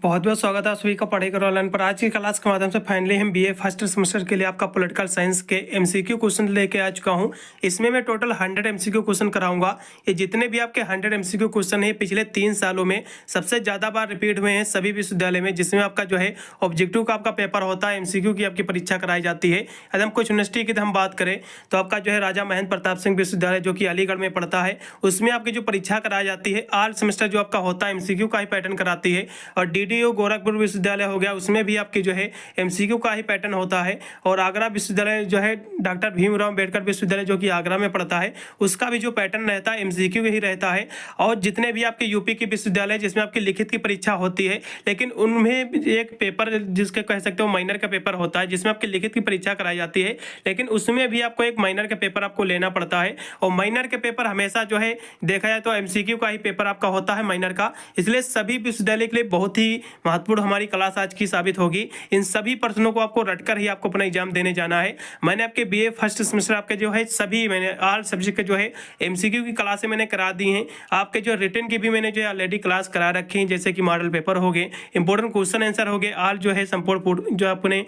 बहुत बहुत स्वागत है आप सभी का पढ़ेगा ऑनलाइन पर। आज की क्लास के माध्यम से फाइनली हम बीए फर्स्ट सेमेस्टर के लिए आपका पॉलिटिकल साइंस के एमसीक्यू क्वेश्चन लेके आ चुका हूं। इसमें मैं टोटल 100 एमसीक्यू क्वेश्चन कराऊंगा। ये जितने भी आपके 100 एमसीक्यू क्वेश्चन है पिछले 3 सालों में सबसे ज़्यादा बार रिपीट हुए हैं सभी विश्वविद्यालय में, जिसमें आपका जो है ऑब्जेक्टिव का आपका पेपर होता है, एमसीक्यू की आपकी परीक्षा कराई जाती है। यदि हम कुछ यूनिवर्सिटी की हम बात करें तो आपका जो है राजा महेंद्र प्रताप सिंह विश्वविद्यालय जो कि अलीगढ़ में पड़ता है, उसमें आपकी जो परीक्षा कराई जाती है ऑल सेमेस्टर जो आपका होता है एमसीक्यू का ही पैटर्न कराती है। और डीडीयू गोरखपुर विश्वविद्यालय हो गया, उसमें भी आपकी जो है एमसीक्यू का ही पैटर्न होता है। और आगरा विश्वविद्यालय जो है डॉक्टर भीमराव अम्बेडकर विश्वविद्यालय जो कि आगरा में पड़ता है, उसका भी जो पैटर्न रहता है एमसीक्यू ही रहता है। और जितने भी आपके यूपी के विश्वविद्यालय जिसमें आपकी लिखित की परीक्षा होती है, लेकिन उनमें एक पेपर जिसके कह सकते हो माइनर का पेपर होता है जिसमें आपकी लिखित की परीक्षा कराई जाती है, लेकिन उसमें भी आपको एक माइनर का पेपर आपको लेना पड़ता है। और माइनर के पेपर हमेशा जो है देखा जाए तो एमसीक्यू का ही पेपर आपका होता है माइनर का, इसलिए सभी विश्वविद्यालय के लिए बहुत ही महत्वपूर्ण हमारी क्लास आज की साबित होगी। इन सभी प्रश्नों को आपको रटकर ही आपको अपना एग्जाम देने जाना है। मैंने आपके बीए फर्स्ट सेमेस्टर आपके जो है सभी मैंने ऑल सब्जेक्ट के जो है एमसीक्यू की क्लासें मैंने करा दी हैं। आपके जो रिटन की भी मैंने जो ऑलरेडी क्लास करा रखी है, जैसे कि मॉडल पेपर हो गए, इंपॉर्टेंट क्वेश्चन आंसर हो गए, ऑल जो है संपूर्ण जो अपने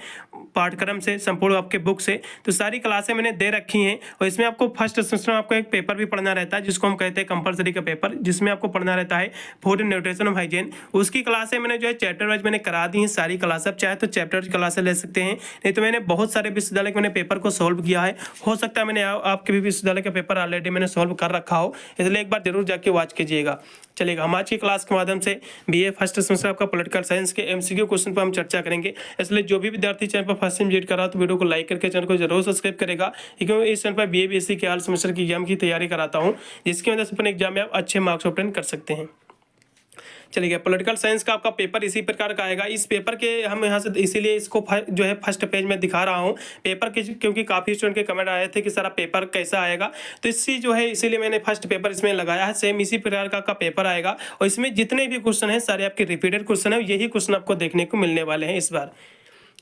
पाठ्यक्रम से संपूर्ण आपके बुक से, तो सारी क्लासें मैंने दे रखी हैं। और इसमें आपको फर्स्ट सेमेस्टर में आपको एक पेपर भी पढ़ना रहता है जिसको हम कहते हैं कंपलसरी का पेपर, जिसमें आपको पढ़ना रहता है food and nutrition of hygiene. उसकी क्लासें मैंने जो है चैप्टर वाइज मैंने करा दी हैं सारी क्लास। अब चाहे तो चैप्टर की क्लासें ले सकते हैं, नहीं तो मैंने बहुत सारे विश्वविद्यालय के मैंने पेपर को सॉल्व किया है। हो सकता है मैंने आपके भी विश्वविद्यालय का पेपर ऑलरेडी मैंने सॉल्व कर रखा हो, इसलिए एक बार जरूर जाके वॉच कीजिएगा। चलेगा, हम आज की क्लास के माध्यम से बीए फर्स्ट सेमेस्टर आपका पॉलिटिकल साइंस के एमसीक्यू क्वेश्चन पर हम चर्चा करेंगे। इसलिए जो भी विद्यार्थी चैनल पर फर्स्ट टाइम विजिट कर रहा तो वीडियो को लाइक करके चैनल को जरूर सब्सक्राइब करेगा, क्योंकि इस चैनल पर बीए बीएससी के ऑल सेमेस्टर की एग्जाम की तैयारी कराता हूँ, जिसकी वजह से अपने एग्जाम में आप अच्छे मार्क्स ऑब्टेन कर सकते हैं। चलिए, पॉलिटिकल साइंस का आपका पेपर इसी प्रकार का आएगा। इस पेपर के हम यहाँ से इसीलिए इसको जो है फर्स्ट पेज में दिखा रहा हूँ पेपर के, क्योंकि काफ़ी स्टूडेंट के कमेंट आए थे कि सारा पेपर कैसा आएगा, तो इसी जो है इसीलिए मैंने फर्स्ट पेपर इसमें लगाया है। सेम इसी प्रकार का पेपर आएगा और इसमें जितने भी क्वेश्चन हैं सारे आपके रिपीटेड क्वेश्चन है, यही क्वेश्चन आपको देखने को मिलने वाले हैं इस बार।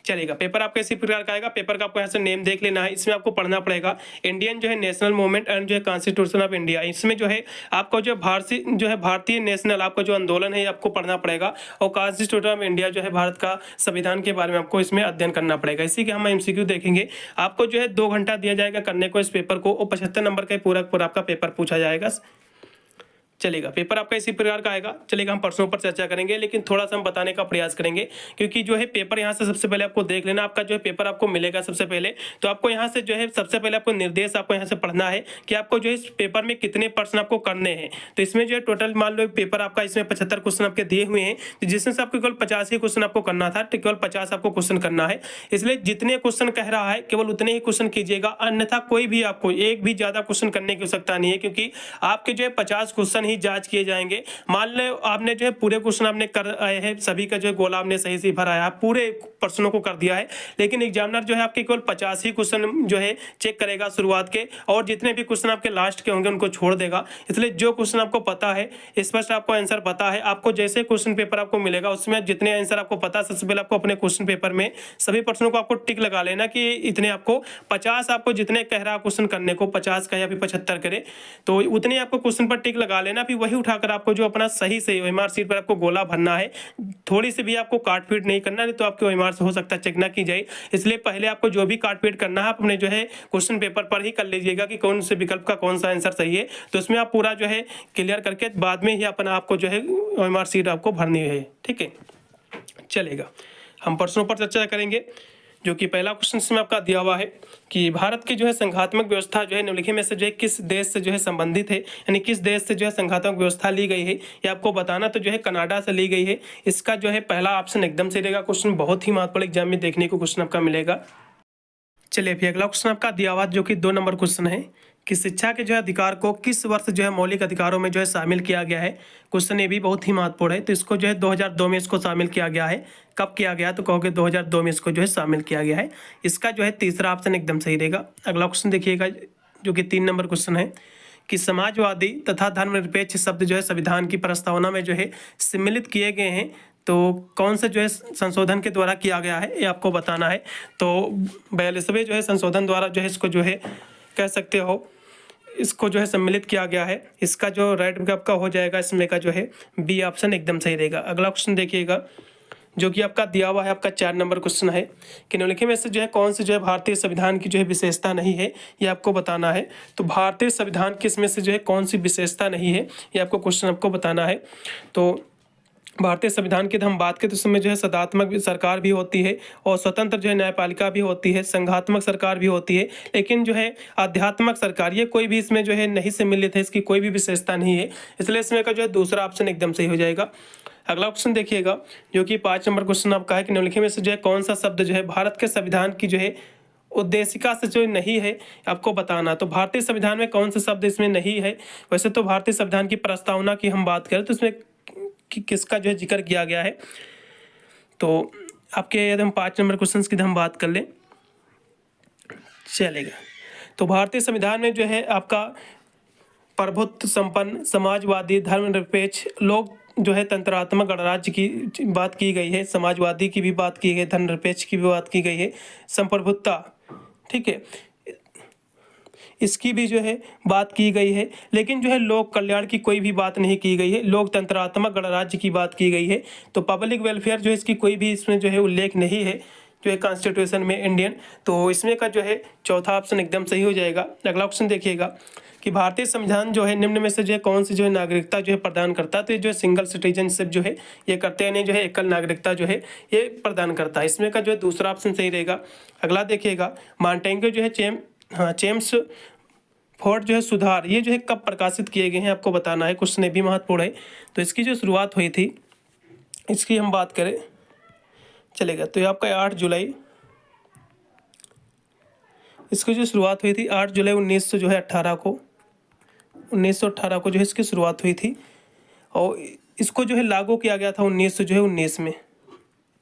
चलेगा, पेपर आपका इसी प्रकार का आएगा। पेपर का आपको यहाँ से नेम देख लेना है। इसमें आपको पढ़ना पड़ेगा इंडियन जो है नेशनल मूवमेंट एंड जो है कॉन्स्टिट्यूशन ऑफ इंडिया। इसमें जो है आपको जो भारतीय नेशनल आपका जो आंदोलन है आपको पढ़ना पड़ेगा, और कॉन्स्टिट्यूशन ऑफ इंडिया जो है भारत का संविधान के बारे में आपको इसमें अध्ययन करना पड़ेगा। इसी के हम एमसीक्यू देखेंगे। आपको जो है 2 घंटा दिया जाएगा करने को इस पेपर को, और 75 नंबर का पूरा आपका पेपर पूछा जाएगा। चलेगा, पेपर आपका इसी प्रकार का आएगा। चलेगा, हम प्रश्नों पर चर्चा करेंगे, लेकिन थोड़ा सा हम बताने का प्रयास करेंगे, क्योंकि जो है पेपर यहाँ से सबसे पहले आपको देख लेना। आपका जो है पेपर आपको मिलेगा सबसे पहले, तो आपको यहाँ से जो है सबसे पहले आपको निर्देश आपको यहाँ से पढ़ना है कि आपको जो है इस पेपर में कितने प्रश्न आपको करने हैं। तो इसमें जो है टोटल मान लो पेपर आपका इसमें 75 क्वेश्चन आपके दिए हुए हैं, जिसमें से आपको केवल 50 ही क्वेश्चन आपको करना था, तो केवल 50 आपको क्वेश्चन करना है। इसलिए जितने क्वेश्चन कह रहा है केवल उतने ही क्वेश्चन कीजिएगा, अन्यथा कोई भी आपको एक भी ज्यादा क्वेश्चन करने की आवश्यकता नहीं है, क्योंकि आपके जो है 50 क्वेश्चन ही जांच किए जाएंगे। मान लो आपने जो है पूरे क्वेश्चन आपने कर आए हैं, सभी का जो है गोला आपने सही से भरा है, पूरे प्रश्नों को कर दिया है, लेकिन एग्जामिनर जो है आपके केवल 50 ही क्वेश्चन जो है चेक करेगा शुरुआत के, और जितने भी क्वेश्चन आपके लास्ट के होंगे उनको छोड़ देगा। इसलिए जो क्वेश्चन आपको पता है, स्पष्ट आपको आंसर पता है, आपको जैसे क्वेश्चन पेपर आपको मिलेगा उसमें जितने आंसर आपको पता, सबसे पहले आपको अपने क्वेश्चन पेपर में सभी प्रश्नों को आपको टिक लगा लेना कि इतने आपको 50 आपको जितने कह रहा क्वेश्चन करने को 50 का या फिर 75 करे, तो उतने आपको क्वेश्चन पर टिक लगा लेना। फिर वही उठाकर आपको जो अपना सही से ओएमआर शीट पर आपको गोला भरना है। थोड़ी सी भी आपको काट पीट नहीं करना, नहीं तो आपके ओएमआर से हो सकता है चेक ना की जाए। इसलिए पहले आपको जो भी काट पीट करना है आप अपने जो है क्वेश्चन पेपर पर ही कर लीजिएगा कि कौन से विकल्प का कौन सा आंसर सही है, तो उसमें आप पूरा जो है क्लियर करके बाद में ही अपना आपको जो है ओएमआर शीट आपको भरनी है। ठीक है, चलेगा, हम प्रश्नों पर चर्चा करेंगे। जो कि पहला क्वेश्चन इसमें आपका दिया हुआ है कि भारत की जो है संघात्मक व्यवस्था जो है निम्नलिखित में से जो है किस देश से जो है संबंधित है, यानी किस देश से जो है संघात्मक व्यवस्था ली गई है, ये आपको बताना। तो जो है कनाडा से ली गई है। इसका जो है पहला ऑप्शन एकदम सही रहेगा। क्वेश्चन बहुत ही महत्वपूर्ण एग्जाम में देखने को क्वेश्चन आपका मिलेगा। चलिए, फिर अगला क्वेश्चन आपका दिया हुआ जो कि 2 नंबर क्वेश्चन है कि शिक्षा के जो है अधिकार को किस वर्ष जो है मौलिक अधिकारों में जो है शामिल किया गया है। क्वेश्चन ये भी बहुत ही महत्वपूर्ण है। तो इसको जो है 2002 में इसको शामिल किया गया है। कब किया गया, तो कहोगे 2002 में इसको जो है शामिल किया गया है। इसका जो है तीसरा ऑप्शन एकदम सही रहेगा। अगला क्वेश्चन देखिएगा जो कि 3 नंबर क्वेश्चन है कि समाजवादी तथा धर्मनिरपेक्ष शब्द जो है संविधान की प्रस्तावना में जो है सम्मिलित किए गए हैं, तो कौन से जो है संशोधन के द्वारा किया गया है ये आपको बताना है। तो 42वें जो है संशोधन द्वारा जो है इसको जो है कह सकते हो इसको जो है सम्मिलित किया गया है। इसका जो राइट आपका हो जाएगा इसमें का जो है बी ऑप्शन एकदम सही रहेगा। अगला क्वेश्चन देखिएगा जो कि आपका दिया हुआ है, आपका 4 नंबर क्वेश्चन है कि निम्नलिखित में से जो है कौन सी जो है भारतीय संविधान की जो है विशेषता नहीं है, ये आपको बताना है। तो भारतीय संविधान की इसमें से जो है कौन सी विशेषता नहीं है, ये आपको क्वेश्चन आपको बताना है। तो भारतीय संविधान की हम बात करें तो उसमें जो है सदात्मक सरकार भी होती है और स्वतंत्र जो है न्यायपालिका भी होती है, संघात्मक सरकार भी होती है, लेकिन जो है आध्यात्मक सरकार ये कोई भी इसमें जो है नहीं सम्मिलित है, इसकी कोई भी विशेषता नहीं है, इसलिए इसमें का जो है दूसरा ऑप्शन एकदम सही हो जाएगा। अगला क्वेश्चन देखिएगा जो कि 5 नंबर क्वेश्चन आपका है कि निम्नलिखित में से जो है कौन सा शब्द जो है भारत के संविधान की जो है उद्देशिका से जो नहीं है, आपको बताना। तो भारतीय संविधान में कौन सा शब्द इसमें नहीं है? वैसे तो भारतीय संविधान की प्रस्तावना की हम बात करें तो इसमें किसका जो है जिक्र किया गया है। तो आपके यदि हम 5 नंबर क्वेश्चन की हम बात कर लें चलेगा। तो भारतीय संविधान में जो है आपका प्रभुत्व संपन्न, समाजवादी, धर्मनिरपेक्ष, लोक जो है तंत्रात्मक गणराज्य की बात की गई है, समाजवादी की भी बात की गई, धर्मनिरपेक्ष की भी बात की गई है, संप्रभुता, ठीक है, इसकी भी जो है बात की गई है, लेकिन जो है लोक कल्याण की कोई भी बात नहीं की गई है, लोकतंत्रात्मक गणराज्य की बात की गई है। तो पब्लिक वेलफेयर जो है इसकी कोई भी इसमें जो है उल्लेख नहीं है जो है कॉन्स्टिट्यूशन में इंडियन। तो इसमें का जो है चौथा ऑप्शन एकदम सही हो जाएगा। अगला क्वेश्चन देखिएगा कि भारतीय संविधान जो है निम्न में से जो है कौन सी जो है नागरिकता जो है प्रदान करता है? तो ये जो है सिंगल सिटीजनशिप जो है ये करते हैं, नहीं जो है एकल नागरिकता जो है ये प्रदान करता है। इसमें का जो है दूसरा ऑप्शन सही रहेगा। अगला देखिएगा मार्टेंगे जो है चेम्स फोर्ड जो है सुधार ये जो है कब प्रकाशित किए गए हैं, आपको बताना है। क्वेश्चन भी महत्वपूर्ण है। तो इसकी जो शुरुआत हुई थी इसकी हम बात करें चलेगा तो ये आपका 8 जुलाई, इसकी जो शुरुआत हुई थी 8 जुलाई 1918 को 1918 को जो है इसकी शुरुआत हुई थी और इसको जो है लागू किया गया था 1919 में,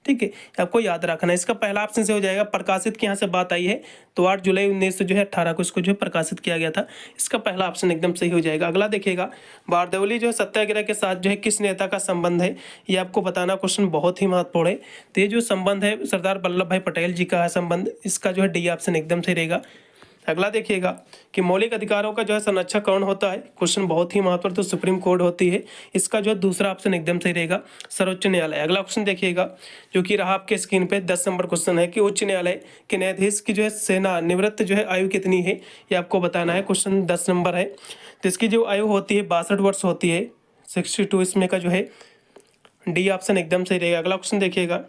ठीक है, आपको याद रखना है। इसका पहला ऑप्शन से हो जाएगा। प्रकाशित की यहाँ से बात आई है तो 8 जुलाई 1918 को इसको जो है प्रकाशित किया गया था, इसका पहला ऑप्शन एकदम सही हो जाएगा। अगला देखिएगा बारदौली जो है सत्याग्रह के साथ जो है किस नेता का संबंध है, ये आपको बताना। क्वेश्चन बहुत ही महत्वपूर्ण है। तो ये जो संबंध है सरदार वल्लभ भाई पटेल जी का है संबंध, इसका जो है डी ऑप्शन एकदम सही रहेगा। अगला देखिएगा कि मौलिक अधिकारों का जो है संरक्षक कौन होता है, क्वेश्चन बहुत ही महत्वपूर्ण। तो सुप्रीम कोर्ट होती है, इसका जो है दूसरा ऑप्शन एकदम सही रहेगा, सर्वोच्च न्यायालय। अगला क्वेश्चन देखिएगा जो कि रहा आपके स्क्रीन पे 10 नंबर क्वेश्चन है कि उच्च न्यायालय के न्यायाधीश की जो है सेना निवृत्त जो है आयु कितनी है, ये आपको बताना है। क्वेश्चन 10 नंबर है। तो इसकी जो आयु होती है 62 वर्ष होती है, 62। इसमें का जो है डी ऑप्शन एकदम सही रहेगा। अगला क्वेश्चन देखिएगा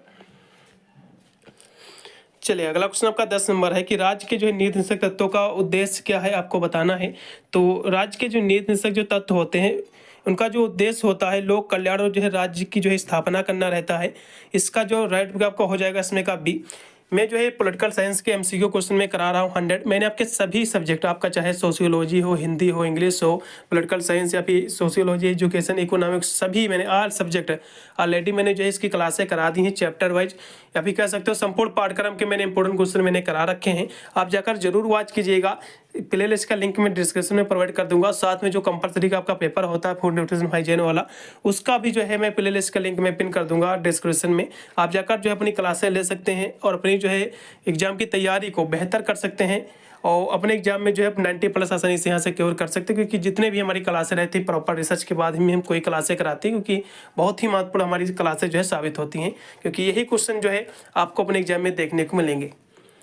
चलिए, अगला क्वेश्चन आपका 10 नंबर है कि राज्य के जो है नीति निषेधक तत्वों का उद्देश्य क्या है, आपको बताना है। तो राज्य के जो नीति निषेधक जो तत्व होते हैं उनका जो उद्देश्य होता है लोक कल्याण और जो है राज्य की जो है स्थापना करना रहता है। इसका जो राइट आपका हो जाएगा इसमें का बी। मैं जो है पॉलिटिकल साइंस के एमसीक्यू क्वेश्चन में करा रहा हूँ 100। मैंने आपके सभी सब्जेक्ट आपका चाहे सोशियोलॉजी हो, हिंदी हो, इंग्लिश हो, पॉलिटिकल साइंस या फिर सोशियोलॉजी, एजुकेशन, इकोनॉमिक्स, सभी मैंने ऑल सब्जेक्ट ऑलरेडी मैंने जो है इसकी क्लासें करा दी हैं चैप्टर वाइज, या फिर कह सकते हो संपूर्ण पाठ्यक्रम के मैंने इंपॉर्टेंट क्वेश्चन मैंने करा रखे हैं। आप जाकर जरूर वॉच कीजिएगा। प्ले लिस्ट का लिंक मैं डिस्क्रिप्शन में प्रोवाइड कर दूंगा। साथ में जो कंपलसरी का आपका पेपर होता है फूड न्यूट्रिशन हाइजीन वाला, उसका भी जो है मैं प्ले लिस्ट का लिंक मैं पिन कर दूंगा डिस्क्रिप्शन में। आप जाकर जो है अपनी क्लासें ले सकते हैं और अपनी जो है एग्जाम की तैयारी को बेहतर कर सकते हैं और अपने एग्जाम में जो है 90+ आसानी से यहाँ से क्योर कर सकते हैं। क्योंकि जितने भी हमारी क्लासें रहती है प्रॉपर रिसर्च के बाद ही हम कोई क्लासें कराते हैं, क्योंकि बहुत ही महत्वपूर्ण हमारी क्लासें जो है साबित होती हैं, क्योंकि यही क्वेश्चन जो है आपको अपने एग्जाम में देखने को मिलेंगे।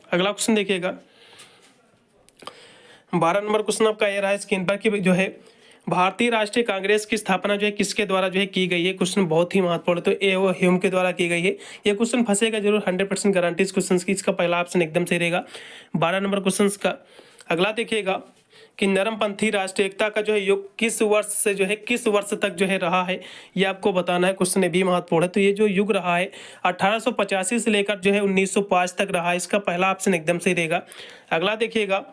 अगला क्वेश्चन देखिएगा 12 नंबर क्वेश्चन आपका ये रहा है स्क्रीन पर कि जो है भारतीय राष्ट्रीय कांग्रेस की स्थापना जो है किसके द्वारा जो है की गई है। क्वेश्चन बहुत ही महत्वपूर्ण। तो ए वो ह्यूम के द्वारा की गई है। ये क्वेश्चन फंसेगा जरूर, 100% गारंटी इस क्वेश्चन की। इसका पहला ऑप्शन एकदम सही रहेगा 12 नंबर क्वेश्चन का। अगला देखिएगा कि नरमपंथी राष्ट्रीय एकता का जो है युग किस वर्ष से जो है किस वर्ष तक जो है रहा है, ये आपको बताना है। क्वेश्चन ये भी महत्वपूर्ण है। तो ये जो युग रहा है 1885 से लेकर जो है 1905 तक रहा है। इसका पहला ऑप्शन एकदम सही रहेगा। अगला देखिएगा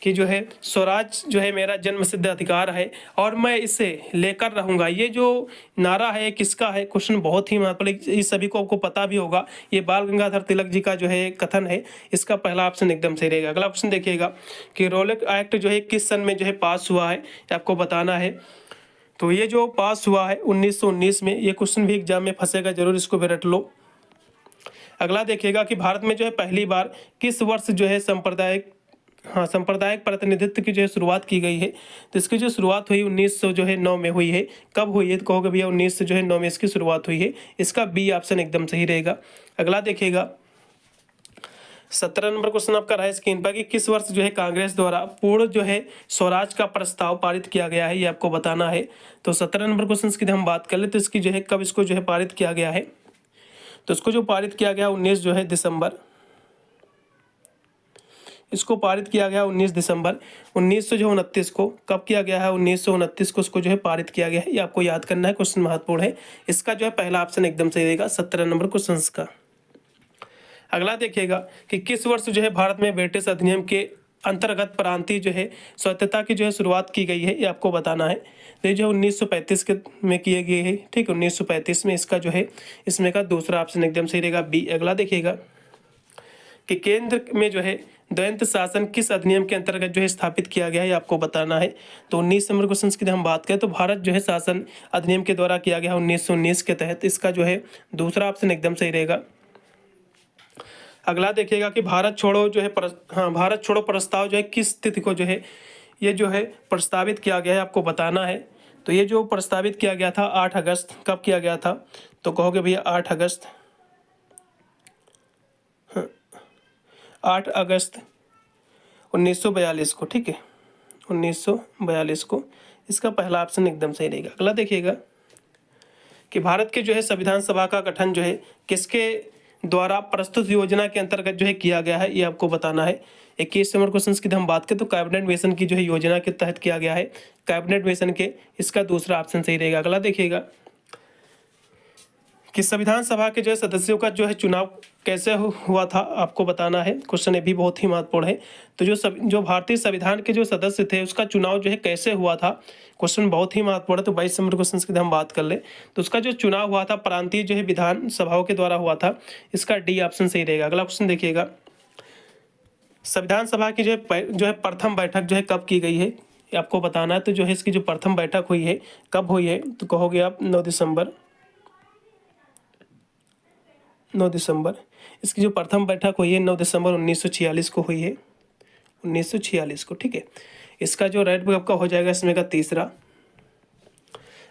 कि जो है स्वराज जो है मेरा जन्मसिद्ध अधिकार है और मैं इसे लेकर रहूंगा, ये जो नारा है किसका है। क्वेश्चन बहुत ही महत्वपूर्ण, इस सभी को आपको पता भी होगा। ये बाल गंगाधर तिलक जी का जो है कथन है। इसका पहला ऑप्शन एकदम सही रहेगा। अगला क्वेश्चन देखिएगा कि रोलेट एक्ट जो है किस सन में जो है पास हुआ है, आपको बताना है। तो ये जो पास हुआ है 1919 में। ये क्वेश्चन भी एग्जाम में फंसेगा जरूर, इसको भी रट लो। अगला देखिएगा कि भारत में जो है पहली बार किस वर्ष जो है सांप्रदायिक हाँ, सांप्रदायिक प्रतिनिधित्व की जो है शुरुआत की गई है। तो इसकी जो शुरुआत हुई 1909 में हुई है। कब हुई है तो कहोगे भैया 1909 में इसकी शुरुआत हुई है। इसका बी ऑप्शन एकदम सही रहेगा। अगला देखिएगा 17 नंबर क्वेश्चन आपका रहा है स्क्रीन पर कि किस वर्ष जो है कांग्रेस द्वारा पूर्ण जो है स्वराज का प्रस्ताव पारित किया गया है, ये आपको बताना है। तो 17 नंबर क्वेश्चन की हम बात कर ले तो इसकी जो है कब इसको जो है पारित किया गया है, तो इसको जो पारित किया गया 19 जो है दिसंबर, इसको पारित किया गया 19 दिसंबर 1929 को। कब किया गया है 1929 को इसको जो है पारित किया गया है, ये आपको याद करना है, क्वेश्चन महत्वपूर्ण है। इसका जो है पहला ऑप्शन एकदम सही रहेगा 17 नंबर क्वेश्चन का। अगला देखिएगा कि किस वर्ष जो है भारत में ब्रिटिश अधिनियम के अंतर्गत प्रांतीय जो है स्वायत्तता की जो है शुरुआत की गई है, ये आपको बताना है। तो ये जो 1935 के में किए गए है, ठीक, 1935 में। इसका जो है इसमें का दूसरा ऑप्शन एकदम सही रहेगा बी। अगला देखिएगा कि केंद्र में जो है द्वैत शासन किस अधिनियम के अंतर्गत जो है स्थापित किया गया है, आपको बताना है। तो 19 नंबर क्वेश्चन की हम बात करें तो भारत जो है शासन अधिनियम के द्वारा किया गया 1919 के तहत। इसका जो है दूसरा ऑप्शन एकदम सही रहेगा। अगला देखिएगा कि भारत छोड़ो जो है भारत छोड़ो प्रस्ताव जो है किस तिथि को जो है ये जो है प्रस्तावित किया गया है, आपको बताना है। तो ये जो प्रस्तावित किया गया था 8 अगस्त, कब किया गया था तो कहोगे भैया 8 अगस्त 1942 को, ठीक है, 1942 को। इसका पहला ऑप्शन एकदम सही रहेगा। अगला देखिएगा कि भारत के जो है संविधान सभा का गठन जो है किसके द्वारा प्रस्तुत योजना के अंतर्गत जो है किया गया है, ये आपको बताना है। 21 नंबर क्वेश्चन की हम बात करें तो कैबिनेट मिशन की जो है योजना के तहत किया गया है, कैबिनेट मिशन के। इसका दूसरा ऑप्शन सही रहेगा। अगला देखिएगा कि संविधान सभा के जो है सदस्यों का जो है चुनाव कैसे हुआ था, आपको बताना है। क्वेश्चन ये भी बहुत ही महत्वपूर्ण है। तो जो भारतीय संविधान के जो सदस्य थे उसका चुनाव जो है कैसे हुआ था, क्वेश्चन बहुत ही महत्वपूर्ण है। तो 22 नंबर क्वेश्चन की हम बात कर ले तो उसका जो चुनाव हुआ था प्रांतीय जो है विधान सभाओं के द्वारा हुआ था। इसका डी ऑप्शन सही रहेगा। अगला क्वेश्चन देखिएगा संविधान सभा की जो है प्रथम बैठक जो है कब की गई है, ये आपको बताना है। तो जो है इसकी जो प्रथम बैठक हुई है कब हुई है तो कहोगे आप 9 दिसंबर। इसकी जो प्रथम बैठक हुई है 9 दिसंबर 1946 को हुई है, 1946 को, ठीक है। इसका जो राइट आपका हो जाएगा इसमें का तीसरा।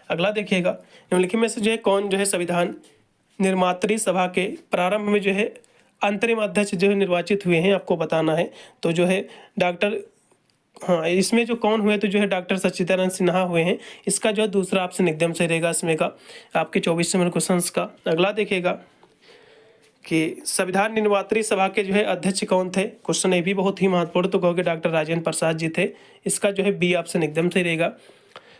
अगला देखिएगा निम्नलिखित में से जो है कौन जो है संविधान निर्मात्री सभा के प्रारंभ में जो है अंतरिम अध्यक्ष जो है निर्वाचित हुए हैं, आपको बताना है। तो जो है इसमें जो कौन हुए तो जो है डॉक्टर सच्चिदानंद सिन्हा हुए हैं। इसका जो है दूसरा ऑप्शन एकदम सही रहेगा इसमें का आपके 24 नंबर क्वेश्चन का। अगला देखिएगा कि संविधान निर्मात्री सभा के जो है अध्यक्ष कौन थे, क्वेश्चन ये भी बहुत ही महत्वपूर्ण। तो कहोगे डॉक्टर राजेंद्र प्रसाद जी थे। इसका जो है बी ऑप्शन एकदम सही रहेगा।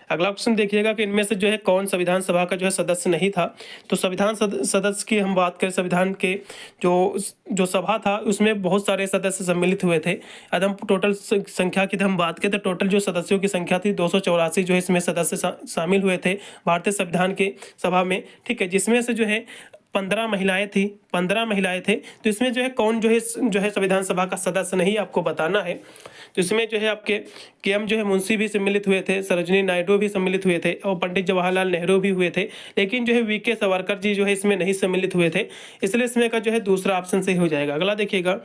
अगला क्वेश्चन देखिएगा कि इनमें से जो है कौन संविधान सभा का जो है सदस्य नहीं था। तो संविधान सदस्य की हम बात करें, संविधान के जो सभा था उसमें बहुत सारे सदस्य सम्मिलित हुए थे। यदि हम टोटल संख्या की हम बात करें तो टोटल जो सदस्यों की संख्या थी 284 जो है इसमें सदस्य शामिल हुए थे भारतीय संविधान के सभा में, ठीक है। जिसमें से जो है 15 महिलाएं थी, 15 महिलाएं थे। तो इसमें जो है कौन जो है संविधान सभा का सदस्य नहीं, आपको बताना है। तो इसमें जो है आपके के.एम. जो है मुंशी भी सम्मिलित हुए थे, सरोजिनी नायडू भी सम्मिलित हुए थे और पंडित जवाहरलाल नेहरू भी हुए थे। लेकिन जो है वी.के. सावरकर जी जो है इसमें नहीं सम्मिलित हुए थे, इसलिए इसमें का जो है दूसरा ऑप्शन सही हो जाएगा। अगला देखिएगा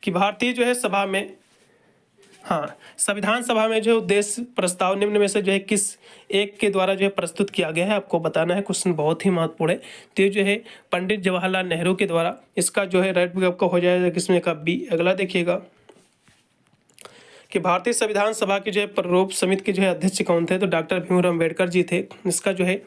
कि भारतीय जो है सभा में संविधान सभा में जो उद्देश्य प्रस्ताव निम्न में से जो है किस एक के द्वारा जो है प्रस्तुत किया गया है, आपको बताना है। क्वेश्चन बहुत ही महत्वपूर्ण है। तो ये जो है पंडित जवाहरलाल नेहरू के द्वारा। इसका जो है राइट आपका हो जाएगा किसमें का बी। अगला देखिएगा कि भारतीय संविधान सभा की जो है प्रारूप समिति के जो है अध्यक्ष कौन थे, तो डॉक्टर भीमराव अम्बेडकर जी थे। इसका जो है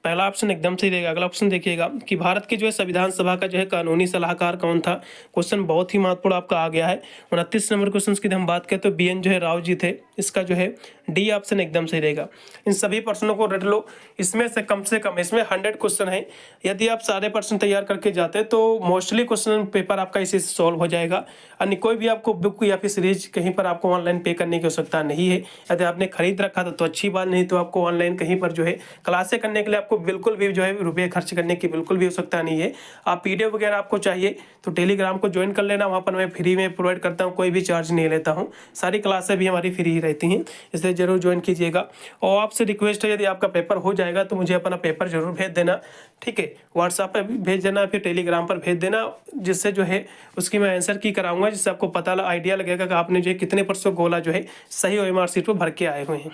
पहला ऑप्शन एकदम सही रहेगा। अगला ऑप्शन देखिएगा कि भारत की जो है संविधान सभा का जो है कानूनी सलाहकार कौन था, क्वेश्चन बहुत ही महत्वपूर्ण आपका आ गया है। 29 नंबर क्वेश्चन की हम बात करें तो बी.एन. जो है राव जी थे। इसका जो है डी ऑप्शन एकदम सही रहेगा। इन सभी प्रश्नों को रट लो, इसमें से कम इसमें 100 क्वेश्चन है। यदि आप सारे प्रश्न तैयार करके जाते तो मोस्टली क्वेश्चन पेपर आपका इसी से सॉल्व हो जाएगा। अन्य कोई भी आपको बुक या फिर सीरीज कहीं पर आपको ऑनलाइन पे करने की आवश्यकता नहीं है। यदि आपने खरीद रखा था तो अच्छी बात, नहीं तो आपको ऑनलाइन कहीं पर जो है क्लासें करने के लिए आपको आपको बिल्कुल भी जो है रुपये खर्च करने की बिल्कुल भी आवश्यकता नहीं है। आप PDF वगैरह आपको चाहिए तो टेलीग्राम को ज्वाइन कर लेना, वहाँ पर मैं फ्री में प्रोवाइड करता हूँ, कोई भी चार्ज नहीं लेता हूँ। सारी क्लासें भी हमारी फ्री ही रहती हैं, इसलिए ज़रूर ज्वाइन कीजिएगा। और आपसे रिक्वेस्ट है, यदि आपका पेपर हो जाएगा तो मुझे अपना पेपर जरूर भेज देना, ठीक है। व्हाट्सएप पर भेज देना, फिर टेलीग्राम पर भेज देना, जिससे जो है उसकी मैं आंसर की कराऊंगा, जिससे आपको पता आइडिया लगेगा कि आपने जो है कितने % गोला जो है सही OMR शीट पर भर के आए हुए हैं।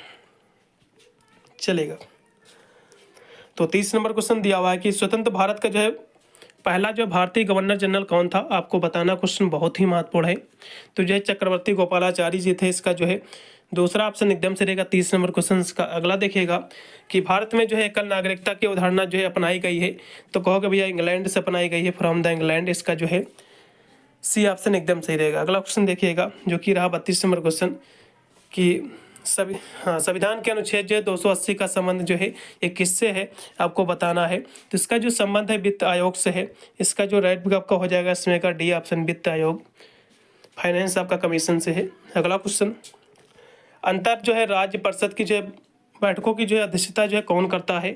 चलेगा। तो 30 नंबर क्वेश्चन दिया हुआ है कि स्वतंत्र भारत का जो है पहला जो भारतीय गवर्नर जनरल कौन था, आपको बताना। क्वेश्चन बहुत ही महत्वपूर्ण है। तो जो है चक्रवर्ती गोपालाचारी जी थे, इसका जो है दूसरा ऑप्शन एकदम से रहेगा 30 नंबर क्वेश्चन का। अगला देखिएगा कि भारत में जो है एकल नागरिकता की अवधारणा जो है अपनाई गई है, तो कहोगे भैया इंग्लैंड से अपनाई गई है, फ्रॉम द इंग्लैंड। इसका जो है C ऑप्शन एकदम सही रहेगा। अगला क्वेश्चन देखिएगा जो कि रहा 32 नंबर क्वेश्चन कि संविधान के अनुच्छेद जो 280 का संबंध जो है ये किससे है, आपको बताना है। तो इसका जो संबंध है वित्त आयोग से है। इसका जो राइट भी आपका हो जाएगा इसमें का D ऑप्शन, वित्त आयोग, फाइनेंस आपका कमीशन से है। अगला क्वेश्चन, अंतर जो है राज्य परिषद की जो है बैठकों की जो है अध्यक्षता जो है कौन करता है,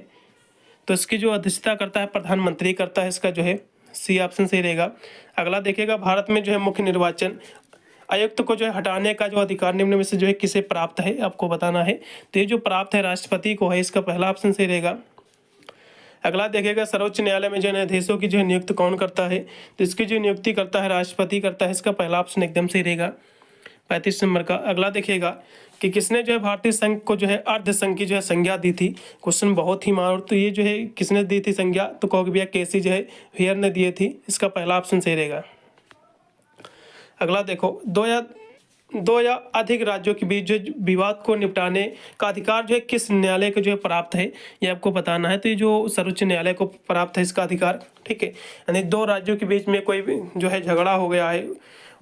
तो इसकी जो अध्यक्षता करता है प्रधानमंत्री करता है। इसका जो है C ऑप्शन सही रहेगा। अगला देखिएगा भारत में जो है मुख्य निर्वाचन आयुक्त को जो है हटाने का जो अधिकार निम्न में से जो है किसे प्राप्त है, आपको बताना है। तो ये जो प्राप्त है राष्ट्रपति को है, इसका पहला ऑप्शन सही रहेगा। अगला देखिएगा सर्वोच्च न्यायालय में जो न्यायाधीशों की जो है नियुक्त कौन करता है, तो इसकी जो नियुक्ति करता है राष्ट्रपति करता है। इसका पहला ऑप्शन एकदम सही रहेगा 35 नंबर का। अगला देखिएगा कि किसने जो है भारतीय संघ को जो है अर्ध संघ की जो है संज्ञा दी थी। क्वेश्चन बहुत ही मार, तो ये जो है किसने दी थी संज्ञा, तो कहोगे भैया केसी जो है हेयर ने दिए थी। इसका पहला ऑप्शन सही रहेगा। अगला देखो, दो या अधिक राज्यों के बीच जो विवाद को निपटाने का अधिकार जो है किस न्यायालय को जो है प्राप्त है, ये आपको बताना है। तो ये जो सर्वोच्च न्यायालय को प्राप्त है इसका अधिकार, ठीक है। यानी दो राज्यों के बीच में कोई जो है झगड़ा हो गया है,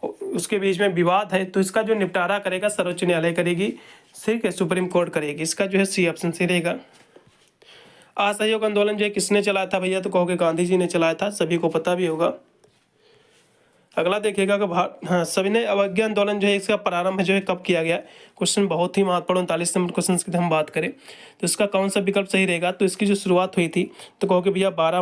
उसके बीच में विवाद है, तो इसका जो निपटारा करेगा सर्वोच्च न्यायालय करेगी, ठीक है, सुप्रीम कोर्ट करेगी। इसका जो है C ऑप्शन सही रहेगा। असहयोग आंदोलन जो है किसने चलाया था भैया, तो कहोगे गांधी जी ने चलाया था, सभी को पता भी होगा। अगला देखिएगा कि सविनय अवज्ञा आंदोलन जो है इसका प्रारंभ जो है कब किया गया। क्वेश्चन बहुत ही महत्वपूर्ण 39 नंबर क्वेश्चन की हम बात करें तो इसका कौन सा विकल्प सही रहेगा, तो इसकी जो शुरुआत हुई थी तो कहोगे भैया 12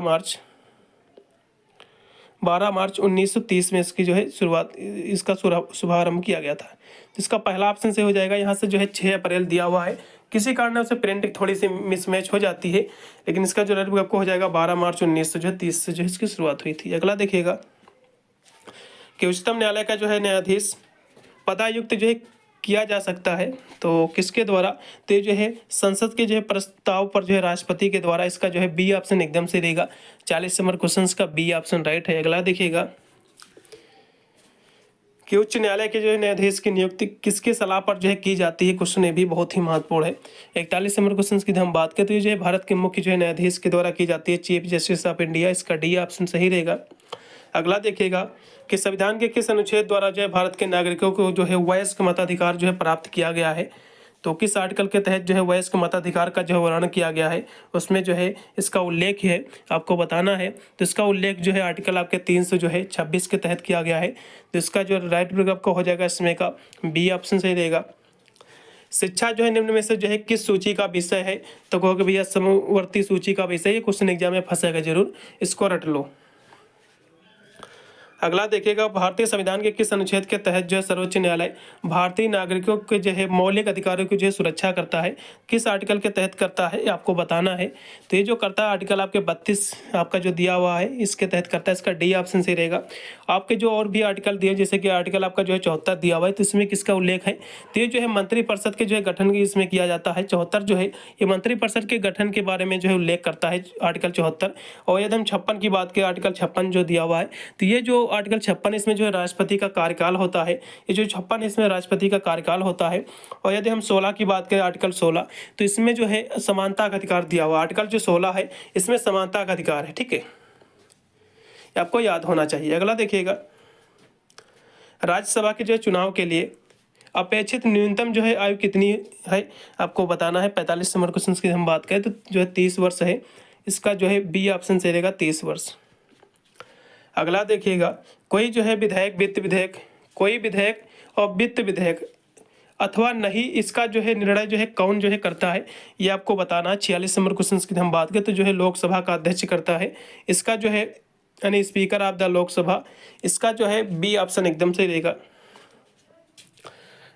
मार्च 1930 में इसकी जो है शुरुआत, इसका शुभारंभ किया गया था। तो इसका पहला ऑप्शन से हो जाएगा। यहाँ से जो है 6 अप्रैल दिया हुआ है, किसी कारण से प्रिंटिंग थोड़ी सी मिसमैच हो जाती है, लेकिन इसका जो रेट आपको हो जाएगा 12 मार्च 1930 से जो है इसकी शुरुआत हुई थी। अगला देखिएगा कि उच्चतम न्यायालय का जो है न्यायाधीश पदायुक्त जो है किया जा सकता है, तो किसके द्वारा, तो ये जो है संसद के जो है प्रस्ताव पर जो है राष्ट्रपति के द्वारा। इसका जो है B ऑप्शन एकदम से रहेगा। 40 नंबर क्वेश्चन का B ऑप्शन राइट है। अगला देखिएगा कि उच्च न्यायालय के जो है न्यायाधीश की नियुक्ति किसके सलाह पर जो है की जाती है। क्वेश्चन ये भी बहुत ही महत्वपूर्ण है। 41 नंबर क्वेश्चन की हम बात करें तो ये जो है भारत के मुख्य जो है न्यायाधीश के द्वारा की जाती है, चीफ जस्टिस ऑफ इंडिया। इसका D ऑप्शन सही रहेगा। अगला देखिएगा कि संविधान के किस अनुच्छेद द्वारा जो है भारत के नागरिकों को जो है वयस्क मताधिकार जो है प्राप्त किया गया है, तो किस आर्टिकल के तहत जो है वयस्क मताधिकार का जो है वर्णन किया गया है, उसमें जो है इसका उल्लेख है, आपको बताना है। तो इसका उल्लेख जो है आर्टिकल आपके 326 के तहत किया गया है। तो इसका जो राइट विकल्प का हो जाएगा इसमें का B ऑप्शन सही रहेगा। शिक्षा जो है निम्न में से जो है किस सूची का विषय है, तो कहोगे भैया समवर्ती सूची का विषय। ये क्वेश्चन एग्जाम में फंसेगा जरूर, इसको रट लो। अगला देखिएगा भारतीय संविधान के किस अनुच्छेद के तहत जो है सर्वोच्च न्यायालय भारतीय नागरिकों के जो है मौलिक अधिकारों की जो है सुरक्षा करता है, किस आर्टिकल के तहत करता है, आपको बताना है। तो ये जो करता है आर्टिकल आपके 32 आपका जो दिया हुआ है इसके तहत करता है। इसका D ऑप्शन सही रहेगा। आपके जो और भी आर्टिकल दिए, जैसे कि आर्टिकल आपका जो है 74 दिया हुआ है, तो इसमें किसका उल्लेख है, तो ये जो है मंत्रिपरिषद के जो है गठन की इसमें किया जाता है। 74 जो है ये मंत्रिपरिषद के गठन के बारे में जो है उल्लेख करता है, आर्टिकल 74। और यदि हम 56 की बात करें, आर्टिकल 56 जो दिया हुआ है, तो ये जो आर्टिकल 56 इसमें जो है राष्ट्रपति का कार्यकाल होता है। ये जो 56 इसमें राष्ट्रपति का कार्यकाल होता है। और यदि हम 16 की बात करें, आर्टिकल 16, तो इसमें जो है समानता का अधिकार दिया हुआ। आर्टिकल जो 16 है इसमें समानता का अधिकार है, ठीक है, आपको याद होना चाहिए। अगला देखिएगा राज्यसभा के जो चुनाव के लिए अपेक्षित न्यूनतम जो है आयु कितनी है, आपको बताना है। 45 नंबर क्वेश्चन की हम बात करें तो जो है 30 वर्ष है। इसका जो है B ऑप्शन से रहेगा 30 वर्ष। अगला देखिएगा कोई जो है विधायक वित्त विधेयक, कोई विधेयक और वित्त विधेयक अथवा नहीं, इसका जो है निर्णय जो है कौन जो है करता है, ये आपको बताना है। 46 नंबर क्वेश्चन की हम बात करें तो जो है लोकसभा का अध्यक्ष करता है, इसका जो है यानी स्पीकर ऑफ द लोकसभा, इसका जो है बी ऑप्शन एकदम सही रहेगा।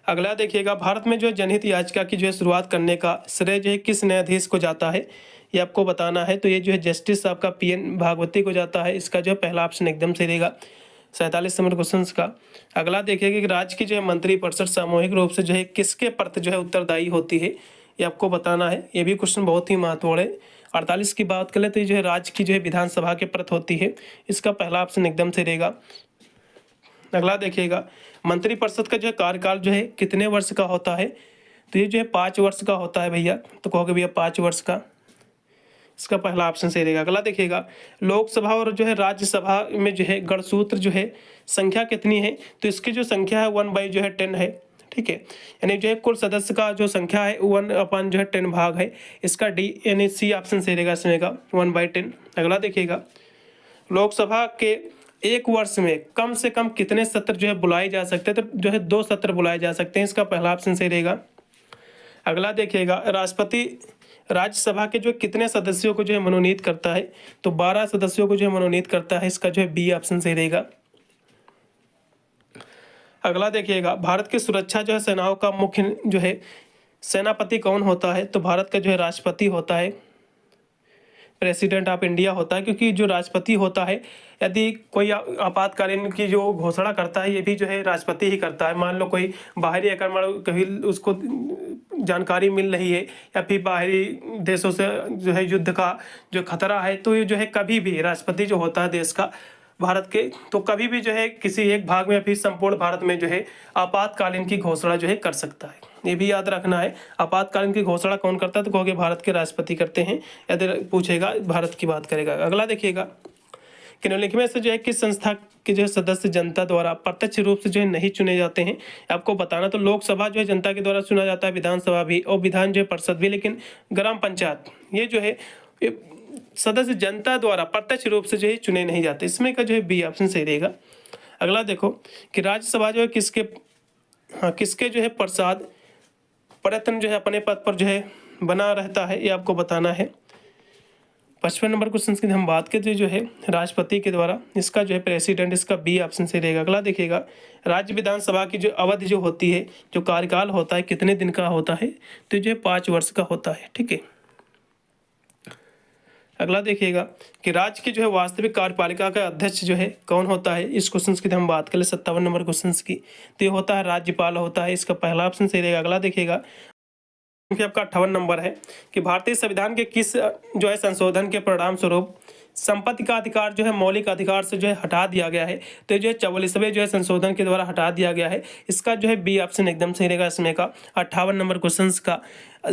अगला देखिएगा, भारत में जो है जनहित याचिका की जो है शुरुआत करने का श्रेय जो है किस न्यायाधीश को जाता है, ये आपको बताना है। तो ये जो है जस्टिस आपका PN भागवती को जाता है, इसका जो है पहला ऑप्शन एकदम सही रहेगा 47 नंबर क्वेश्चन का। अगला देखिएगा कि राज्य की जो है मंत्रिपरिषद सामूहिक रूप से जो है किसके प्रति जो है उत्तरदायी होती है, ये आपको बताना है। ये भी क्वेश्चन बहुत ही महत्वपूर्ण है। 48 की बात करें तो ये जो है राज्य की जो है विधानसभा के प्रति होती है, इसका पहला ऑप्शन एकदम सही रहेगा। अगला देखिएगा, मंत्रिपरिषद का जो है कार्यकाल जो है कितने वर्ष का होता है, तो ये जो है 5 वर्ष का होता है भैया। तो कहोगे भैया 5 वर्ष का, इसका पहला ऑप्शन सही रहेगा। अगला देखिएगा, लोकसभा और जो है राज्यसभा में जो है गणसूत्र जो है संख्या कितनी है, तो इसकी जो संख्या है 1/10 है, ठीक है। यानी जो है कुल सदस्य का जो संख्या है 1/10 भाग है, इसका डी यानी सी ऑप्शन सही रहेगा इसमें का 1/10। अगला देखिएगा, लोकसभा के एक वर्ष में कम से कम कितने सत्र जो है बुलाए जा सकते हैं, तो जो है 2 सत्र बुलाए जा सकते हैं, इसका पहला ऑप्शन सही रहेगा। अगला देखिएगा, राष्ट्रपति राज्यसभा के जो कितने सदस्यों को जो है मनोनीत करता है, तो 12 सदस्यों को जो है मनोनीत करता है, इसका जो है बी ऑप्शन सही रहेगा। अगला देखिएगा, भारत की सुरक्षा जो है सेनाओं का मुख्य जो है सेनापति कौन होता है, तो भारत का जो है राष्ट्रपति होता है, प्रेसिडेंट ऑफ इंडिया होता है। क्योंकि जो राष्ट्रपति होता है, यदि कोई आपातकालीन की जो घोषणा करता है, ये भी जो है राष्ट्रपति ही करता है। मान लो कोई बाहरी आक्रमण कभी उसको जानकारी मिल रही है, या फिर बाहरी देशों से जो है युद्ध का जो खतरा है, तो ये जो है कभी भी राष्ट्रपति जो होता है देश का, भारत के, तो कभी भी जो है किसी एक भाग में या फिर संपूर्ण भारत में जो है आपातकालीन की घोषणा जो है कर सकता है। ये भी याद रखना है, आपातकालीन की घोषणा कौन करता है, तो कहोगे भारत के राष्ट्रपति करते हैं, यदि पूछेगा भारत की बात करेगा। अगला देखिएगा कि निम्नलिखित में से जो है किस संस्था के जो है सदस्य जनता द्वारा प्रत्यक्ष रूप से जो है नहीं चुने जाते हैं, आपको बताना। तो लोकसभा जो है जनता के द्वारा चुना जाता है, विधानसभा भी और विधान जो है परिषद भी, लेकिन ग्राम पंचायत ये जो है सदस्य जनता द्वारा प्रत्यक्ष रूप से जो है चुने नहीं जाते, इसमें का जो है बी ऑप्शन सही रहेगा। अगला देखो कि राज्यसभा जो है किसके जो है प्रसाद प्रयत्न जो है अपने पद पर जो है बना रहता है, ये आपको बताना है। 55 नंबर क्वेश्चन की हम बात करते जो है राष्ट्रपति के द्वारा, इसका जो है प्रेसिडेंट, इसका बी ऑप्शन से रहेगा। अगला देखिएगा, राज्य विधानसभा की जो अवधि जो होती है, जो कार्यकाल होता है, कितने दिन का होता है, तो जो है 5 वर्ष का होता है, ठीक है। अगला देखिएगा कि राज्य की जो है वास्तविक कार्यपालिका का अध्यक्ष जो है कौन होता है, इस क्वेश्चन की हम बात करें 57 नंबर क्वेश्चन की, तो ये होता है राज्यपाल होता है, इसका पहला ऑप्शन सही रहेगा। अगला देखिएगा कि आपका 58 नंबर है कि भारतीय संविधान के किस जो है संशोधन के परिणाम स्वरूप संपत्ति का अधिकार जो है मौलिक अधिकार से जो है हटा दिया गया है, तो जो है 44वें जो है संशोधन के द्वारा हटा दिया गया है, इसका जो है बी ऑप्शन एकदम सही रहेगा इसमें का 58 नंबर क्वेश्चन का।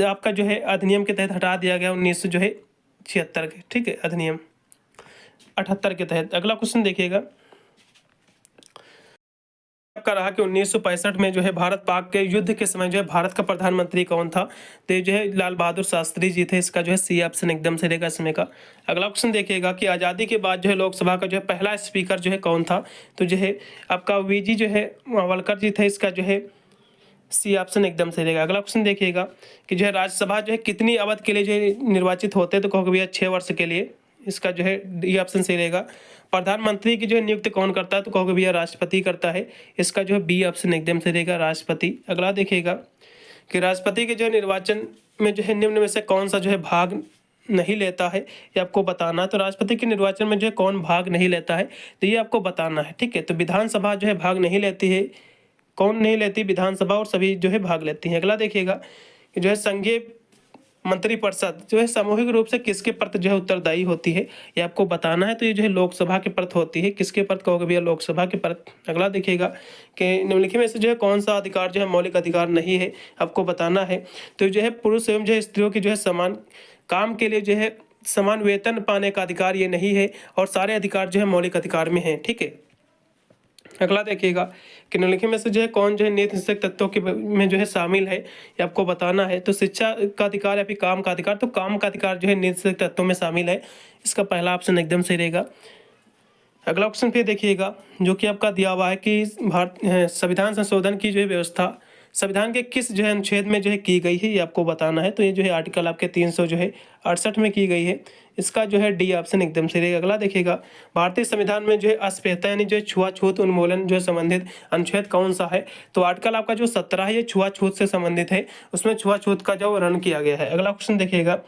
आपका जो है अधिनियम के तहत हटा दिया गया 1976 के, ठीक है, अधिनियम 78 के तहत। अगला क्वेश्चन देखिएगा, आपका रहा कि 1965 में जो है भारत पाक के युद्ध के समय जो है भारत का प्रधानमंत्री कौन था, तो ये जो है लाल बहादुर शास्त्री जी थे, इसका जो है सी ऑप्शन एकदम से रहेगा इसमें का। अगला क्वेश्चन देखिएगा कि आज़ादी के बाद जो है लोकसभा का जो है पहला स्पीकर जो है कौन था, तो जो है आपका वीजी जो है वावलकर जी थे, इसका जो है सी ऑप्शन एकदम से रहेगा। अगला क्वेश्चन देखिएगा कि जो है राज्यसभा जो है कितनी अवधि के लिए जो है निर्वाचित होते हैं, तो कहोगे भैया 6 वर्ष के लिए, इसका जो है डी ऑप्शन सही रहेगा। प्रधानमंत्री की जो है नियुक्ति कौन करता है, तो कहोगे भैया राष्ट्रपति करता है, इसका जो है बी ऑप्शन एकदम से रहेगा राष्ट्रपति। अगला देखिएगा कि राष्ट्रपति के जो है निर्वाचन में जो है निम्न में से कौन सा जो है भाग नहीं लेता है, ये आपको बताना है। तो राष्ट्रपति के निर्वाचन में जो है कौन भाग नहीं लेता है, तो ये आपको बताना है, ठीक है। तो विधानसभा जो है भाग नहीं लेती है, कौन नहीं लेती, विधानसभा, और सभी जो है भाग लेती हैं। अगला देखिएगा कि जो है संघीय मंत्रिपरिषद जो है सामूहिक रूप से किसके प्रति जो है उत्तरदायी होती है, ये आपको बताना है। तो ये जो है लोकसभा के प्रति होती है, किसके प्रति कहोगे भैया, लोकसभा के प्रति। अगला देखिएगा कि निम्नलिखित में से जो है कौन सा अधिकार जो है मौलिक अधिकार नहीं है, आपको बताना है। तो जो है पुरुष एवं जो है स्त्रियों की जो है समान काम के लिए जो है समान वेतन पाने का अधिकार ये नहीं है, और सारे अधिकार जो है मौलिक अधिकार में है, ठीक है। अगला देखिएगा कि निम्नलिखित में से जो है कौन जो है नीति निषेधक तत्वों के में जो है शामिल है, ये आपको बताना है। तो शिक्षा का अधिकार या फिर काम का अधिकार, तो काम का अधिकार जो है नीति निषेधक तत्वों में शामिल है, इसका पहला ऑप्शन एकदम सही रहेगा। अगला ऑप्शन फिर देखिएगा जो कि आपका दिया हुआ है कि संविधान संशोधन की जो है व्यवस्था संविधान के किस जो है अनुच्छेद में जो है की गई है, ये आपको बताना है। तो ये जो है आर्टिकल आपके 368 में की गई है। इसका जो है डी ऑप्शन एकदम सही रहेगा। अगला देखिएगा, भारतीय संविधान में जो है अस्पृश्यता यानी जो है छुआछूत उन्मूलन जो है संबंधित अनुच्छेद कौन सा है? तो आर्टिकल आपका जो 17 है ये छुआछूत से संबंधित है, उसमें छुआछूत का जो वर्णन किया गया है। अगला क्वेश्चन देखिएगा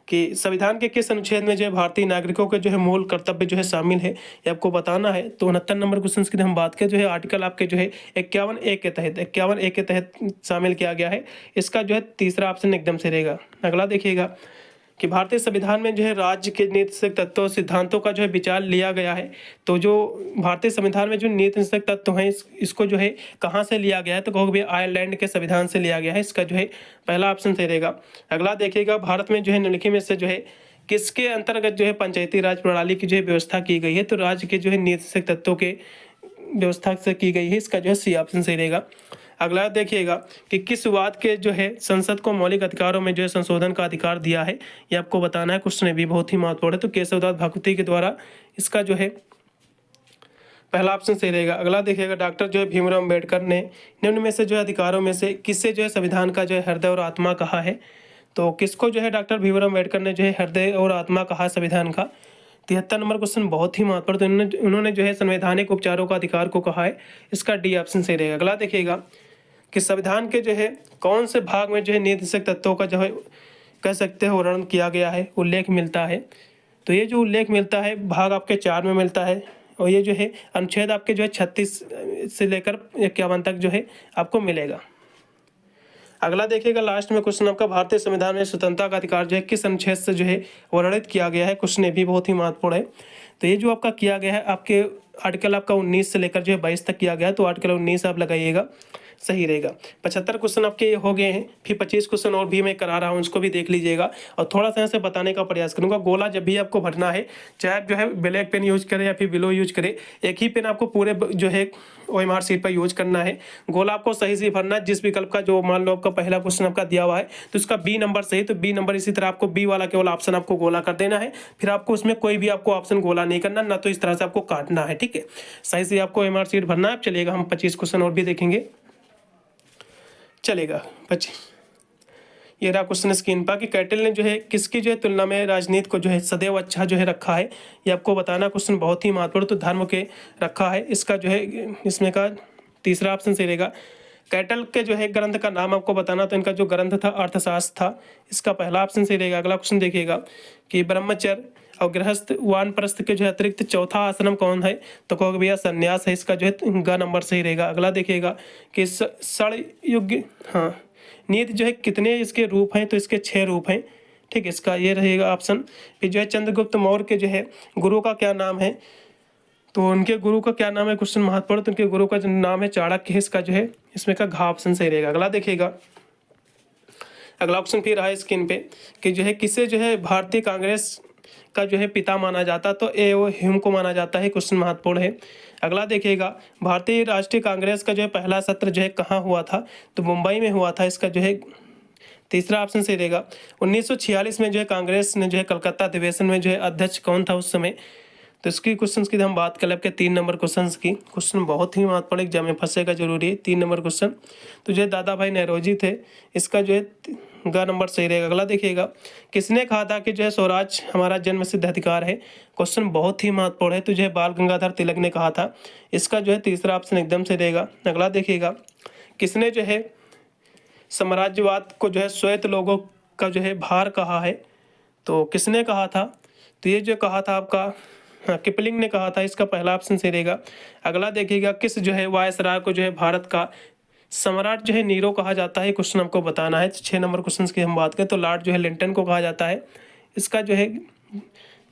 कि संविधान के किस अनुच्छेद में जो है भारतीय नागरिकों के जो है मूल कर्तव्य जो है शामिल है, ये आपको बताना है। तो 69 नंबर क्वेश्चन की हम बात करें, जो है आर्टिकल आपके जो है 51A के तहत शामिल किया गया है। इसका जो है तीसरा ऑप्शन एकदम से रहेगा। अगला देखिएगा कि भारतीय संविधान में जो है राज्य के नीतिगत तत्वों सिद्धांतों का जो है विचार लिया गया है। तो जो भारतीय संविधान में जो नीतिगत तत्व हैं इसको जो है कहाँ से लिया गया है? तो कहोगे आयरलैंड के संविधान से लिया गया है। इसका जो है पहला ऑप्शन सही रहेगा। अगला देखिएगा, भारत में जो है निम्नलिखित में से जो है किसके अंतर्गत जो है पंचायती राज प्रणाली की जो है व्यवस्था की गई है? तो राज्य के जो है नीतिगत तत्वों के व्यवस्था से की गई है। इसका जो है सी ऑप्शन सही रहेगा। अगला देखिएगा कि किस वाद के जो है संसद को मौलिक अधिकारों में जो है संशोधन का अधिकार दिया है, ये आपको बताना है। क्वेश्चन भी बहुत ही महत्वपूर्ण है। तो केशवदास भगवती के द्वारा इसका जो है पहला ऑप्शन सही रहेगा। अगला देखिएगा, डॉक्टर जो है भीमराव अम्बेडकर ने निम्न में से जो है अधिकारों में से किससे जो है संविधान का जो है हृदय और आत्मा कहा है? तो किसको जो है डॉक्टर भीमराव अम्बेडकर ने जो है हृदय और आत्मा कहा संविधान का? 73 नंबर क्वेश्चन बहुत ही महत्वपूर्ण। तो उन्होंने जो है संवैधानिक उपचारों का अधिकार को कहा है। इसका डी ऑप्शन सही रहेगा। अगला देखिएगा कि संविधान के जो है कौन से भाग में जो है नीतिगत तत्वों का जो है कह सकते हैं वर्णन किया गया है, उल्लेख मिलता है? तो ये जो उल्लेख मिलता है भाग आपके 4 में मिलता है, और ये जो है अनुच्छेद आपके जो है 36 से लेकर 51 तक जो है आपको मिलेगा। अगला देखिएगा, लास्ट में क्वेश्चन आपका भारतीय संविधान में स्वतंत्रता का अधिकार जो है किस अनुच्छेद से जो है वर्णित किया गया है? क्वेश्चन ये भी बहुत ही महत्वपूर्ण है। तो ये जो आपका किया गया है आपके आर्टिकल आपका 19 से लेकर जो है 22 तक किया गया है। तो आर्टिकल 19 आप लगाइएगा, सही रहेगा। 75 क्वेश्चन आपके हो गए हैं। फिर 25 क्वेश्चन और भी मैं करा रहा हूँ, उसको भी देख लीजिएगा और थोड़ा सा ऐसे बताने का प्रयास करूँगा। गोला जब भी आपको भरना है, चाहे आप जो है ब्लैक पेन यूज करें या फिर बिलो यूज करें, एक ही पेन आपको पूरे जो है OMR शीट पर यूज करना है। गोला आपको सही से भरना है। जिस विकल्प का जो मान लो आपका पहला क्वेश्चन आपका दिया हुआ है तो उसका B नंबर सही, तो B नंबर इसी तरह आपको B वाला केवल ऑप्शन आपको गोला कर देना है। फिर आपको उसमें कोई भी आपको ऑप्शन गोला नहीं करना, ना तो इस तरह से आपको काटना है। ठीक है, सही से आपको OMR शीट भरना है। चलिएगा, हम 25 क्वेश्चन और भी देखेंगे, चलेगा। 25 ये रहा क्वेश्चन स्क्रीन पर कि कैटल ने जो है किसकी जो है तुलना में राजनीति को जो है सदैव अच्छा जो है रखा है, ये आपको बताना। क्वेश्चन बहुत ही महत्वपूर्ण। तो धर्म के रखा है, इसका जो है इसमें का तीसरा ऑप्शन सही रहेगा। कैटल के जो है ग्रंथ का नाम आपको बताना। तो इनका जो ग्रंथ था अर्थशास्त्र था, इसका पहला ऑप्शन सही रहेगा। अगला क्वेश्चन देखिएगा कि ब्रह्मचर्य और गृहस्थ वानप्रस्थ के जो है अतिरिक्त चौथा आश्रम कौन है? तो कहोगे भैया संन्यास है। इसका जो है ग नंबर सही रहेगा। अगला देखिएगा कि षड्युग नीति जो है कितने इसके रूप हैं? तो इसके 6 रूप हैं। ठीक है, इसका ये रहेगा ऑप्शन। फिर जो है चंद्रगुप्त मौर्य के जो है गुरु का क्या नाम है? तो उनके गुरु का क्या नाम है? क्वेश्चन महत्वपूर्ण। तो उनके गुरु का जो नाम है चाणक्य है। इसका जो है इसमें का घ ऑप्शन सही रहेगा। अगला देखिएगा, अगला ऑप्शन फिर रहा है स्क्रीन पे कि जो है किसे जो है भारतीय कांग्रेस का जो है पिता माना जाता? तो A.O. ह्यूम को माना जाता है। क्वेश्चन महत्वपूर्ण है। अगला देखिएगा, भारतीय राष्ट्रीय कांग्रेस का जो है पहला सत्र जो है कहाँ हुआ था? तो मुंबई में हुआ था। इसका जो है तीसरा ऑप्शन सही रहेगा। 1946 में जो है कांग्रेस ने जो है कलकत्ता अधिवेशन में जो है अध्यक्ष कौन था उस समय? तो इसकी क्वेश्चन की हम बात करें आपके 3 नंबर क्वेश्चन की। क्वेश्चन बहुत ही महत्वपूर्ण, एग्जाम में फंसेगा जरूरी है। 3 नंबर क्वेश्चन तो जो है दादा भाई नौरोजी थे। इसका जो है ग नंबर सही रहेगा। अगला देखिएगा, किसने कहा था कि जो है स्वराज हमारा जन्म सिद्ध अधिकार है? क्वेश्चन बहुत ही महत्वपूर्ण है। तो जो है बाल गंगाधर तिलक ने कहा था। इसका जो है तीसरा ऑप्शन एकदम से रहेगा। अगला देखिएगा, किसने जो है साम्राज्यवाद को जो है स्वायत्त लोगों का जो है भार कहा है? तो किसने कहा था? तो ये जो कहा था आपका किपलिंग ने कहा था। इसका पहला ऑप्शन सही रहेगा। अगला देखिएगा, किस जो है वायसराय को जो है भारत का सम्राट जो है नीरो कहा जाता है? क्वेश्चन आपको बताना है। 6 नंबर क्वेश्चन की हम बात करें तो लॉर्ड जो है लिंटन को कहा जाता है। इसका जो है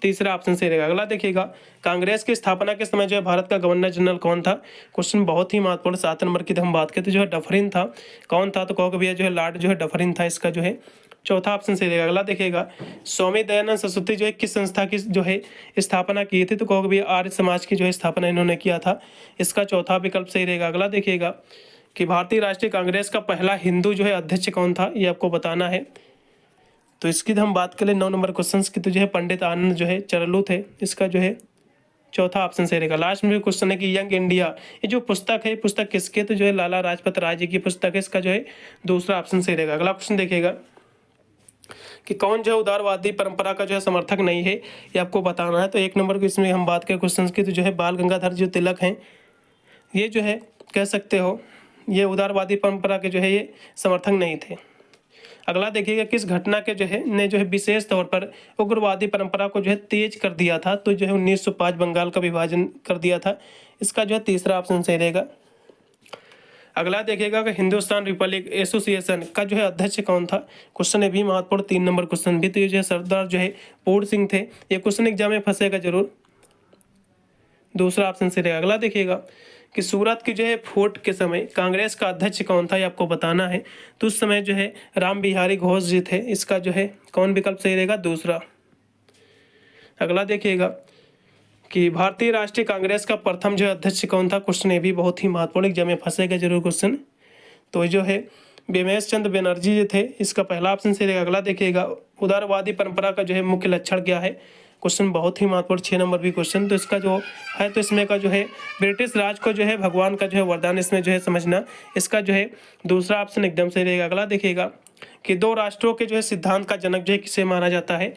तीसरा ऑप्शन सही रहेगा। अगला देखिएगा, कांग्रेस की स्थापना के समय जो है भारत का गवर्नर जनरल कौन था? क्वेश्चन बहुत ही महत्वपूर्ण। 7 नंबर की हम बात करें तो जो है डफरिन था। कौन था? तो कहोगे भैया जो है लॉर्ड जो है डफरिन था। इसका जो है चौथा ऑप्शन सही रहेगा। अगला देखिएगा, स्वामी दयानंद सरस्वती जो है किस संस्था की जो है स्थापना की थी? तो कहोगे भैया आर्य समाज की जो है स्थापना इन्होंने किया था। इसका चौथा विकल्प सही रहेगा। अगला देखिएगा कि भारतीय राष्ट्रीय कांग्रेस का पहला हिंदू जो है अध्यक्ष कौन था? ये आपको बताना है। तो इसकी हम बात करें 9 नंबर क्वेश्चन की तो जो है पंडित आनंद जो है चरलू थे। इसका जो है चौथा ऑप्शन सही रहेगा। लास्ट में क्वेश्चन है कि यंग इंडिया ये जो पुस्तक है, पुस्तक किसके, तो जो है लाला लाजपत राय जी की पुस्तक है, इसका जो है दूसरा ऑप्शन सही रहेगा। अगला क्वेश्चन देखिएगा कि कौन जो है उदारवादी परंपरा का जो है समर्थक नहीं है, ये आपको बताना है। तो 1 नंबर को इसमें हम बात करें क्वेश्चन की, तो जो है बाल गंगाधर जो तिलक हैं, ये जो है कह सकते हो ये उदारवादी परंपरा के जो है ये समर्थक नहीं थे। अगला देखिएगा किस घटना के जो है ने जो है विशेष तौर पर उग्रवादी परंपरा को जो है तेज कर दिया था, तो जो है 1905 बंगाल का विभाजन कर दिया था, इसका जो है तीसरा ऑप्शन सही रहेगा। अगला देखिएगा कि हिंदुस्तान रिपब्लिक एसोसिएशन का जो है अध्यक्ष कौन था, क्वेश्चन है भी महत्वपूर्ण 3 नंबर क्वेश्चन भी, तो ये जो है सरदार जो है पूर्ण सिंह थे। ये क्वेश्चन एग्जाम में फंसेगा जरूर, दूसरा ऑप्शन सही रहेगा। अगला देखिएगा कि सूरत की जो है फोर्ट के समय कांग्रेस का अध्यक्ष कौन था, ये आपको बताना है। तो उस समय जो है राम बिहारी घोष जी थे, इसका जो है कौन विकल्प सही रहेगा, दूसरा। अगला देखिएगा कि भारतीय राष्ट्रीय कांग्रेस का प्रथम जो अध्यक्ष कौन था, क्वेश्चन ये भी बहुत ही महत्वपूर्ण एग्जाम में फंसेगा जरूर क्वेश्चन। तो जो है बिमेश चंद्र बनर्जी जी थे, इसका पहला ऑप्शन सही रहेगा। अगला देखिएगा उदारवादी परंपरा का जो है मुख्य लक्षण क्या है, क्वेश्चन बहुत ही महत्वपूर्ण 6 नंबर भी क्वेश्चन। तो इसका जो है तो इसमें का जो है ब्रिटिश राज को जो है भगवान का जो है वरदान इसमें जो है समझना, इसका जो है दूसरा ऑप्शन एकदम सही रहेगा। अगला देखिएगा कि 2 राष्ट्रों के जो है सिद्धांत का जनक जो है किसे माना जाता है,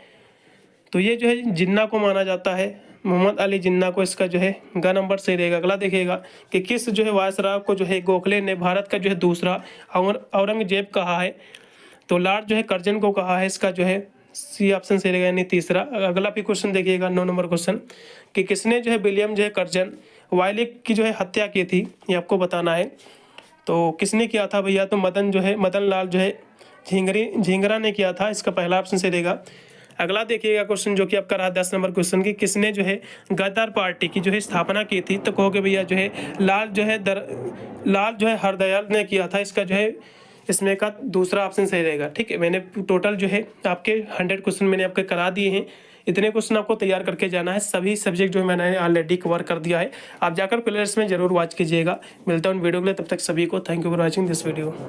तो ये जो है जिन्ना को माना जाता है, मोहम्मद अली जिन्ना को, इसका जो है ग नंबर सही रहेगा। अगला देखिएगा कि किस जो है वायसराय को जो है गोखले ने भारत का जो है दूसरा औरंगजेब कहा है, तो लॉर्ड जो है कर्जन को कहा है, इसका जो है सी ऑप्शन सही रहेगा यानी तीसरा। अगला भी क्वेश्चन देखिएगा 9 नंबर क्वेश्चन कि किसने जो है विलियम जो है कर्जन वायलिक की जो है हत्या की थी, ये आपको बताना है। तो किसने किया था भैया, तो मदन लाल जो है झिंगरा ने किया था, इसका पहला ऑप्शन सही रहेगा। अगला देखिएगा क्वेश्चन जो कि आपका रहा 10 नंबर क्वेश्चन की किसने जो है गद्दार पार्टी की जो है स्थापना की थी, तो कहोगे भैया जो है लाल जो है हरदयाल ने किया था, इसका जो है इसमें का दूसरा ऑप्शन सही रहेगा। ठीक है, मैंने टोटल जो है आपके 100 क्वेश्चन मैंने आपके करा दिए हैं। इतने क्वेश्चन आपको तैयार करके जाना है, सभी सब्जेक्ट जो मैंने ऑलरेडी कवर कर दिया है। आप जाकर प्लेलिस्ट में जरूर वॉच कीजिएगा। मिलता हूँ वीडियो के लिए, तब तक सभी को thank you for watching this video.